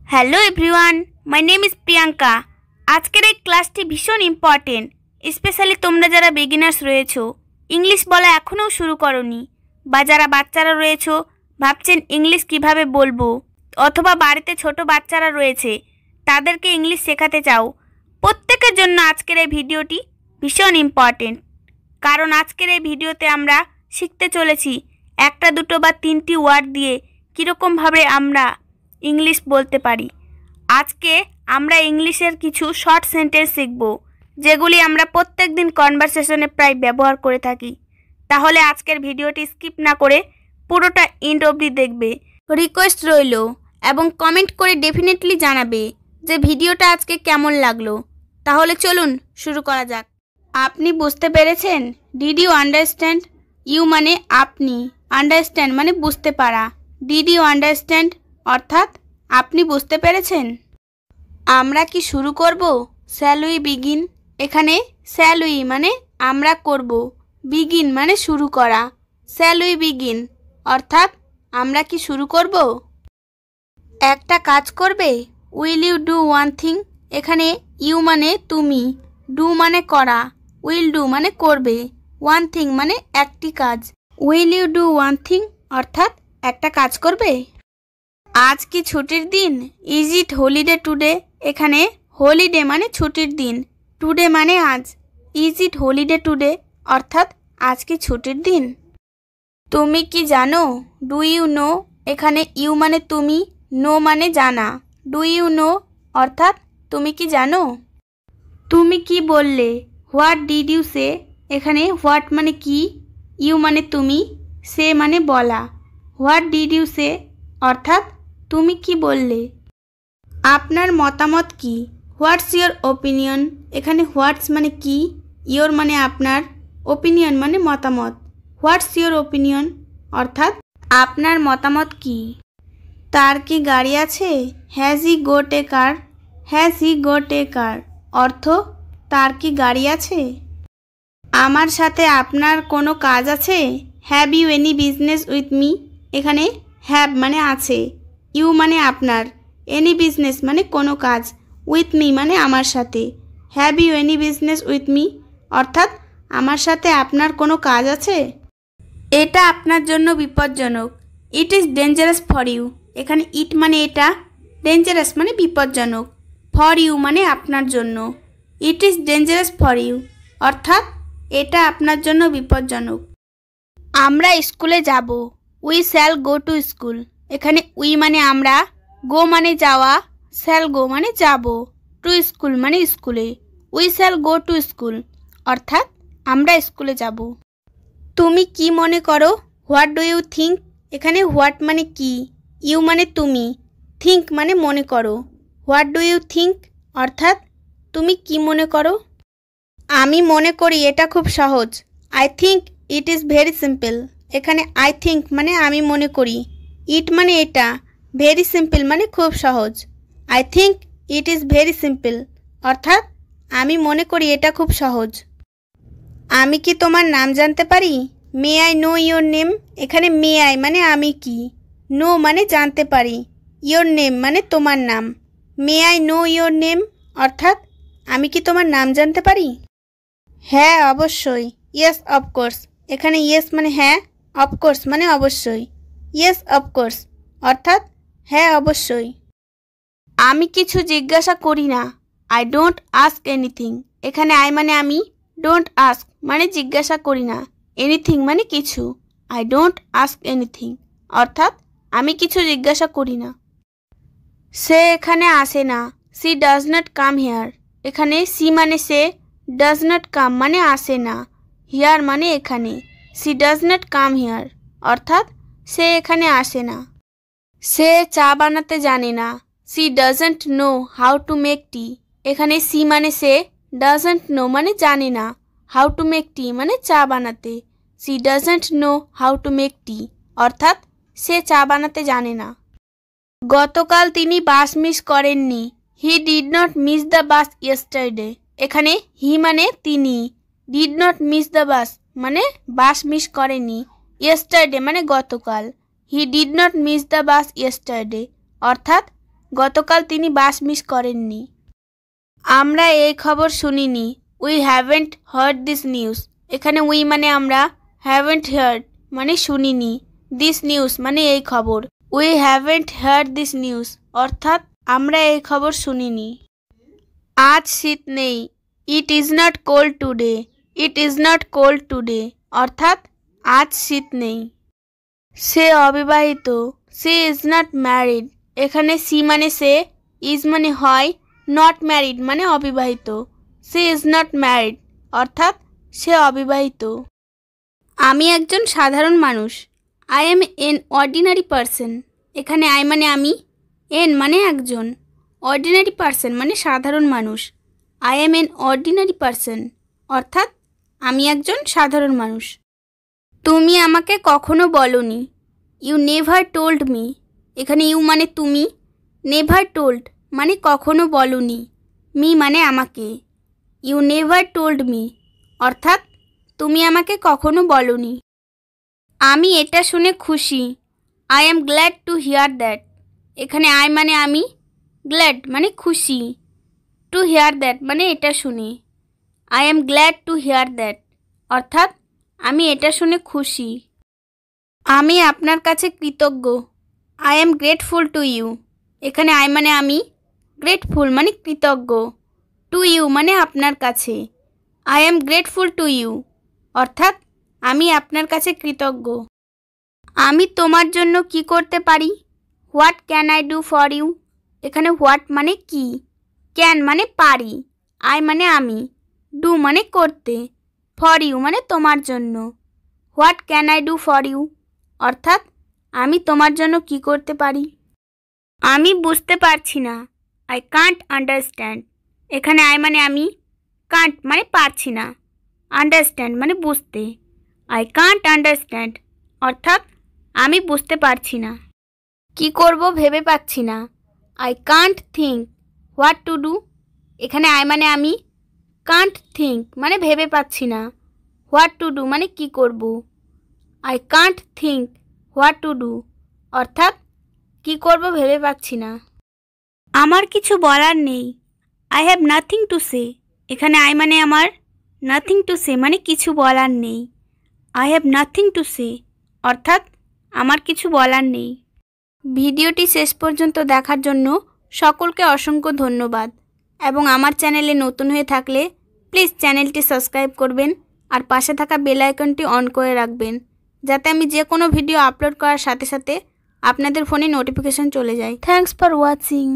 Hello everyone, my name is Priyanka. আজকের এই ক্লাসটি ভীষণ ইম্পর্টেন্ট, স্পেশালি তোমরা যারা বিগিনার্স রয়েছো, ইংলিশ বলা এখনও শুরু করনি, বা যারা বাচ্চারা রয়েছো ভাবছেন ইংলিশ কিভাবে বলবো, অথবা বাড়িতে ছোট বাচ্চারা রয়েছে তাদেরকে ইংলিশ শেখাতে চাও, প্রত্যেকের জন্য আজকের এই ভিডিওটি ভীষণ ইম্পর্টেন্ট। কারণ আজকের এই ভিডিওতে আমরা শিখতে চলেছি একটা দুটো বা তিনটি ওয়ার্ড দিয়ে কীরকমভাবে আমরা ইংলিশ বলতে পারি। আজকে আমরা ইংলিশের কিছু শর্ট সেন্টেন্স শিখব, যেগুলি আমরা প্রত্যেক দিন কনভারসেশনে প্রায় ব্যবহার করে থাকি। তাহলে আজকের ভিডিওটি স্কিপ না করে পুরোটা এন্ড অবধি দেখবে। রিকোয়েস্ট রইল এবং কমেন্ট করে ডেফিনেটলি জানাবে যে ভিডিওটা আজকে কেমন লাগলো। তাহলে চলুন শুরু করা যাক। আপনি বুঝতে পেরেছেন? Did you understand? ইউ মানে আপনি, আন্ডারস্ট্যান্ড মানে বুঝতে পারা। ডিড ইউ আন্ডারস্ট্যান্ড অর্থাৎ আপনি বুঝতে পেরেছেন। আমরা কি শুরু করব? Shall we begin? এখানে শ্যাল উই মানে আমরা করব, বিগিন মানে শুরু করা। শ্যাল উই বিগিন অর্থাৎ আমরা কি শুরু করব? একটা কাজ করবে? Will you do one thing? এখানে ইউ মানে তুমি, ডু মানে করা, উইল ডু মানে করবে, ওয়ান থিং মানে একটি কাজ। Will you do one thing অর্থাৎ একটা কাজ করবে। আজ কি ছুটির দিন? Is it holiday today? এখানে হলিডে মানে ছুটির দিন, টুডে মানে আজ। ইজ ইট হলিডে টুডে অর্থাৎ আজ কি ছুটির দিন। তুমি কি জানো? Do you know? এখানে ইউ মানে তুমি, নো মানে জানা। ডু ইউ নো অর্থাৎ তুমি কি জানো। তুমি কি বললে? হোয়াট ডিড ইউ সে? এখানে হোয়াট মানে কি, ইউ মানে তুমি, সে মানে বলা। হোয়াট ডিড ইউ সে অর্থাৎ তুমি কি বললে। আপনার মতামত কি? What's your opinion? এখানে হোয়াটস মানে কি, ইয়োর মানে আপনার, ওপিনিয়ন মানে মতামত। হোয়াটস ইয়োর ওপিনিয়ন অর্থাৎ আপনার মতামত কি। তার কি গাড়ি আছে? Has he got a car? Has he got a car অর্থ তার কি গাড়ি আছে। আমার সাথে আপনার কোনো কাজ আছে? Have you any business with me? এখানে হ্যাভ মানে আছে, ইউ মানে আপনার, এনি বিজনেস মানে কোনো কাজ, উইথ মি মানে আমার সাথে। Have you any business with me অর্থাৎ আমার সাথে আপনার কোনো কাজ আছে। এটা আপনার জন্য বিপজ্জনক। It is dangerous for you? এখানে ইট মানে এটা, ডেঞ্জারাস মানে বিপজ্জনক, ফর ইউ মানে আপনার জন্য। It is dangerous for you অর্থাৎ এটা আপনার জন্য বিপজ্জনক। আমরা স্কুলে যাব। We shall go to school? এখানে উই মানে আমরা, গো মানে যাওয়া, শ্যাল গো মানে যাব, টু স্কুল মানে স্কুলে। We shall go to school অর্থাৎ আমরা স্কুলে যাব। তুমি কি মনে করো? What do you think? এখানে হোয়াট মানে কি, ইউ মানে তুমি, থিঙ্ক মানে মনে করো। হোয়াট ডু ইউ থিঙ্ক অর্থাৎ তুমি কি মনে করো। আমি মনে করি এটা খুব সহজ। I think it is very simple? এখানে আই থিঙ্ক মানে আমি মনে করি, ইট মানে এটা, ভেরি সিম্পল মানে খুব সহজ। I think it is very simple অর্থাৎ আমি মনে করি এটা খুব সহজ। আমি কি তোমার নাম জানতে পারি? May I know your name? এখানে মে আই মানে আমি কি, নো মানে জানতে পারি, ইয়োর নেম মানে তোমার নাম। May I know your name অর্থাৎ আমি কি তোমার নাম জানতে পারি। হ্যাঁ অবশ্যই, ইয়েস অফকোর্স? এখানে ইয়েস মানে হ্যাঁ, অফকোর্স মানে অবশ্যই। ইয়েস অফকোর্স অর্থাৎ হ্যাঁ অবশ্যই। আমি কিছু জিজ্ঞাসা করি না। I don't ask anything? এখানে আই মানে আমি, ডোন্ট আস্ক মানে জিজ্ঞাসা করি না, এনিথিং মানে কিছু। আই ডোন্ট আস্ক এনিথিং অর্থাৎ আমি কিছু জিজ্ঞাসা করি না। সে এখানে আসে না। She does not come here? এখানে সি মানে সে, ডাজ নট কাম মানে আসে না, হিয়ার মানে এখানে। She does not come here অর্থাৎ সে এখানে আসে না। সে চা বানাতে জানে না। She doesn't know how to make tea? এখানে সি মানে সে, ডাজন্ট নো মানে জানে না, হাউ টু মেক টি মানে চা বানাতে। She doesn't know how to make tea অর্থাৎ সে চা বানাতে জানে না। গতকাল তিনি বাস মিস করেননি। He did not miss the bus yesterday? এখানে হি মানে তিনি, did not miss the bus মানে বাস মিস করেনি, ইয়েস্টারডে মানে গতকাল। He did not miss the bus yesterday অর্থাৎ গতকাল তিনি বাস মিস করেননি। আমরা এই খবর শুনিনি। We haven't heard this news. এখানে উই মানে আমরা, হ্যাভেন্ট হার্ড মানে শুনিনি, দিস নিউজ মানে এই খবর। We haven't heard this news অর্থাৎ আমরা এই খবর শুনিনি। আজ শীত নেই। It is not cold today. It is not cold today অর্থাৎ আজ শীত নেই। সে অবিবাহিত। She is not married. এখানে সি মানে সে, ইজ মানে হয়, নট ম্যারিড মানে অবিবাহিত। সি ইজ নট ম্যারিড অর্থাৎ সে অবিবাহিত। আমি একজন সাধারণ মানুষ। I am an ordinary person. এখানে আই মানে আমি, এন মানে একজন, অর্ডিনারি পারসন মানে সাধারণ মানুষ। I am an ordinary person অর্থাৎ আমি একজন সাধারণ মানুষ। তুমি আমাকে কখনো বলনি। You never told me. এখানে ইউ মানে তুমি, নেভার টোল্ড মানে কখনো বলনি, মি মানে আমাকে। ইউ নেভার টোল্ড মি অর্থাৎ তুমি আমাকে কখনো বলনি। আমি এটা শুনে খুশি। I am glad to hear that. এখানে আই মানে আমি, গ্ল্যাড মানে খুশি, টু হিয়ার দ্যাট মানে এটা শুনে। I am glad to hear that অর্থাৎ আমি এটা শুনে খুশি। আমি আপনার কাছে কৃতজ্ঞ। I am grateful to you. এখানে আই মানে আমি, গ্রেটফুল মানে কৃতজ্ঞ, টু ইউ মানে আপনার কাছে। I am grateful to you অর্থাৎ আমি আপনার কাছে কৃতজ্ঞ। আমি তোমার জন্য কি করতে পারি? What can I do for you. এখানে হোয়াট মানে কি, ক্যান মানে পারি, আই মানে আমি, ডু মানে করতে, ফর ইউ মানে তোমার জন্য। What can I do for you অর্থাৎ আমি তোমার জন্য কি করতে পারি। আমি বুঝতে পারছি না। I can't understand. এখানে আই মানে আমি, কান্ট মানে পারছি না, আন্ডারস্ট্যান্ড মানে বুঝতে। আই কান্ট আন্ডারস্ট্যান্ড অর্থাৎ আমি বুঝতে পারছি না। কি করব ভেবে পাচ্ছি না। I can't think what to do. এখানে আই মানে আমি, কান্ট থিঙ্ক মানে ভেবে পাচ্ছি না, হোয়াট টু ডু মানে কি করব। I can't think what to do অর্থাৎ কি করব ভেবে পাচ্ছি না। আমার কিছু বলার নেই। I have nothing to say. এখানে আই মানে আমার, নাথিং টু সে মানে কিছু বলার নেই। I have nothing to say অর্থাৎ আমার কিছু বলার নেই। ভিডিওটি শেষ পর্যন্ত দেখার জন্য সকলকে অসংখ্য ধন্যবাদ এবং আমার চ্যানেলে নতুন হয়ে থাকলে প্লিজ চ্যানেলটি সাবস্ক্রাইব করবেন আর পাশে থাকা বেল আইকনটি অন করে রাখবেন যাতে আমি যে কোনো ভিডিও আপলোড করার সাথে সাথে আপনাদের ফোনে নোটিফিকেশন চলে যায়। Thanks for watching.